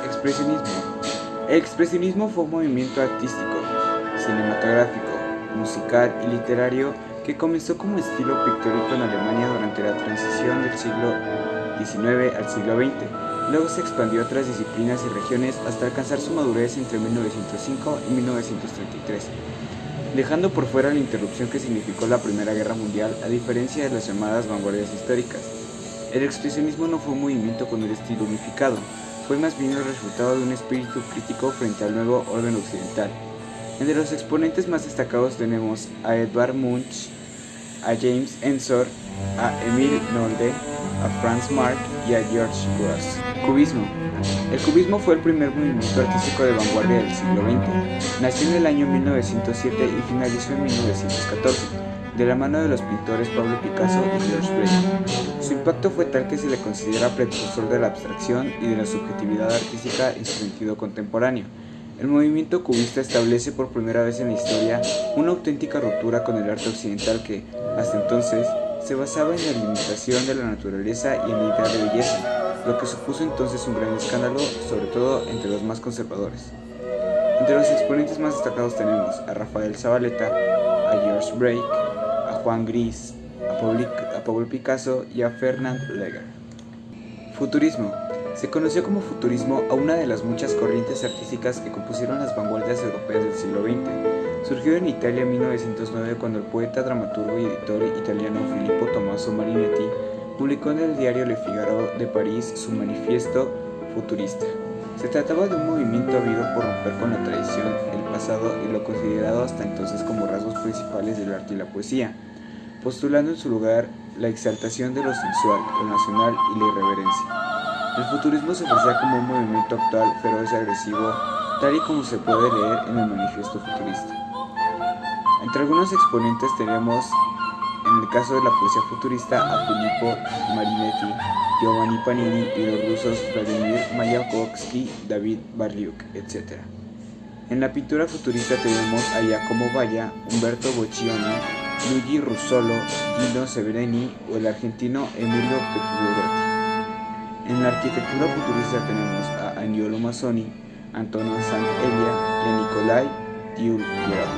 Expresionismo. El expresionismo fue un movimiento artístico, cinematográfico, musical y literario que comenzó como estilo pictórico en Alemania durante la transición del siglo XIX al siglo XX. Luego se expandió a otras disciplinas y regiones hasta alcanzar su madurez entre 1905 y 1933, dejando por fuera la interrupción que significó la Primera Guerra Mundial, a diferencia de las llamadas vanguardias históricas. El expresionismo no fue un movimiento con el estilo unificado, fue más bien el resultado de un espíritu crítico frente al nuevo orden occidental. Entre los exponentes más destacados tenemos a Edvard Munch, a James Ensor, a Emil Nolde, a Franz Marc y a George Grosz. Cubismo. El cubismo fue el primer movimiento artístico de vanguardia del siglo XX. Nació en el año 1907 y finalizó en 1914, de la mano de los pintores Pablo Picasso y George Braque. Su impacto fue tal que se le considera precursor de la abstracción y de la subjetividad artística en su sentido contemporáneo. El movimiento cubista establece por primera vez en la historia una auténtica ruptura con el arte occidental que, hasta entonces, se basaba en la limitación de la naturaleza y en la idea de belleza, lo que supuso entonces un gran escándalo, sobre todo entre los más conservadores. Entre los exponentes más destacados tenemos a Rafael Zavaleta, a George Braque, a Juan Gris, a Pablo Picasso y a Fernand Léger. Futurismo. Se conoció como futurismo a una de las muchas corrientes artísticas que compusieron las vanguardias europeas del siglo XX. Surgió en Italia en 1909 cuando el poeta, dramaturgo y editor italiano Filippo Tommaso Marinetti publicó en el diario Le Figaro de París su manifiesto futurista. Se trataba de un movimiento habido por romper con la tradición, el pasado y lo considerado hasta entonces como rasgos principales del arte y la poesía, postulando en su lugar la exaltación de lo sensual, lo nacional y la irreverencia. El futurismo se ofrecía como un movimiento actual, feroz y agresivo, tal y como se puede leer en el manifiesto futurista. Entre algunos exponentes tenemos, en el caso de la poesía futurista, a Filippo Marinetti, Giovanni Panini y los rusos Vladimir Mayakovsky, David Berliuk, etc. En la pintura futurista tenemos a Giacomo Balla, Umberto Boccioni, Luigi Russolo, Gino Severini o el argentino Emilio Petrucci. En la arquitectura futurista tenemos a Agnolo Mazzoni, Antonio Sant'Elia y a Nikolai Tyurgenev.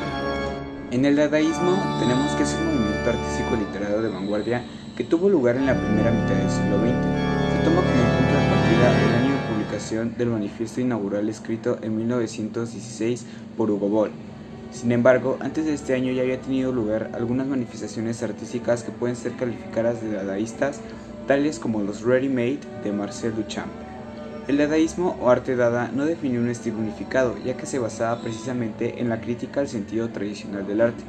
En el dadaísmo tenemos que es un movimiento artístico literario de vanguardia que tuvo lugar en la primera mitad del siglo XX. Se toma como punto de partida el año de publicación del manifiesto inaugural escrito en 1916 por Hugo Boll. Sin embargo, antes de este año ya había tenido lugar algunas manifestaciones artísticas que pueden ser calificadas de dadaístas, tales como los Ready-Made de Marcel Duchamp. El dadaísmo o arte dada no definió un estilo unificado, ya que se basaba precisamente en la crítica al sentido tradicional del arte,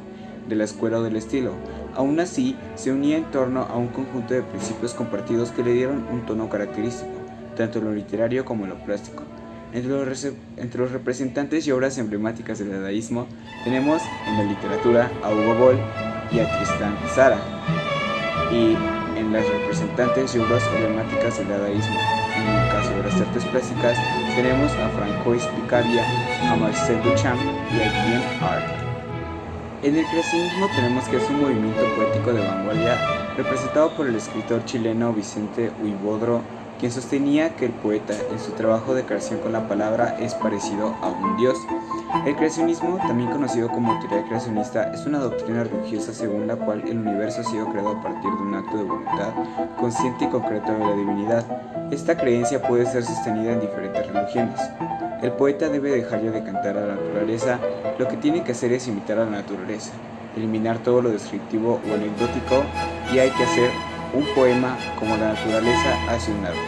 de la escuela o del estilo. Aún así, se unía en torno a un conjunto de principios compartidos que le dieron un tono característico, tanto en lo literario como en lo plástico. Entre los representantes y obras emblemáticas del dadaísmo tenemos en la literatura a Hugo Boll y a Tristan Tzara, y en las representantes y obras emblemáticas del dadaísmo, en el caso de las artes plásticas, tenemos a Francois Picabia, a Marcel Duchamp y a Jean Art. En el creacionismo tenemos que es un movimiento poético de vanguardia representado por el escritor chileno Vicente Huidobro, quien sostenía que el poeta, en su trabajo de creación con la palabra, es parecido a un dios. El creacionismo, también conocido como teoría creacionista, es una doctrina religiosa según la cual el universo ha sido creado a partir de un acto de voluntad consciente y concreto de la divinidad. Esta creencia puede ser sostenida en diferentes religiones. El poeta debe dejar ya de cantar a la naturaleza, lo que tiene que hacer es imitar a la naturaleza, eliminar todo lo descriptivo o anecdótico, y hay que hacer un poema como la naturaleza hace un árbol.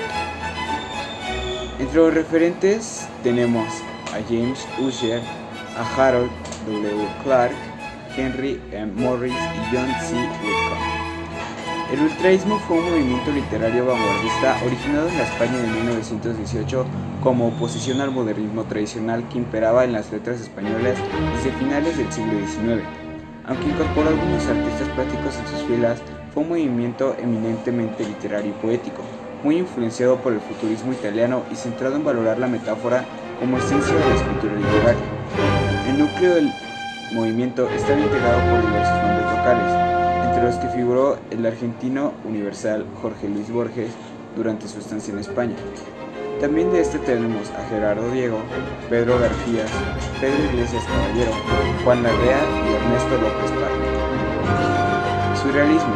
Entre los referentes tenemos a James Ussher, a Harold W. Clark, Henry M. Morris y John C. Whitcomb. El ultraísmo fue un movimiento literario vanguardista originado en la España de 1918 como oposición al modernismo tradicional que imperaba en las letras españolas desde finales del siglo XIX. Aunque incorporó algunos artistas plásticos en sus filas, fue un movimiento eminentemente literario y poético, muy influenciado por el futurismo italiano y centrado en valorar la metáfora como esencia de la escritura literaria. El núcleo del movimiento estaba integrado por diversos nombres locales, entre los que figuró el argentino universal Jorge Luis Borges durante su estancia en España. También de este tenemos a Gerardo Diego, Pedro García, Pedro Iglesias Caballero, Juan Larrea y Ernesto López Parra. Surrealismo.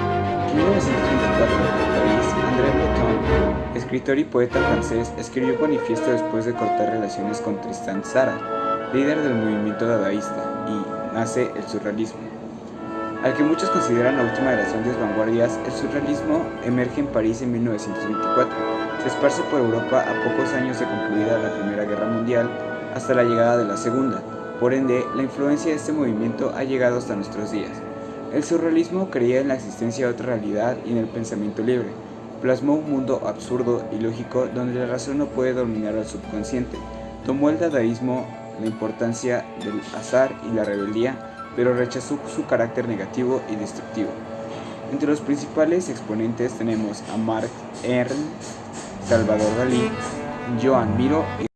En 1924, en París, André Breton, escritor y poeta francés, escribió un manifiesto después de cortar relaciones con Tristan Tzara, líder del movimiento dadaísta, y nace el surrealismo. Al que muchos consideran la última de las grandes vanguardias, el surrealismo emerge en París en 1924. Se esparce por Europa a pocos años de concluida la Primera Guerra Mundial hasta la llegada de la Segunda. Por ende, la influencia de este movimiento ha llegado hasta nuestros días. El surrealismo creía en la existencia de otra realidad y en el pensamiento libre. Plasmó un mundo absurdo y lógico donde la razón no puede dominar al subconsciente. Tomó el dadaísmo la importancia del azar y la rebeldía, pero rechazó su carácter negativo y destructivo. Entre los principales exponentes tenemos a Marc Ernst, Salvador Dalí, Joan Miró y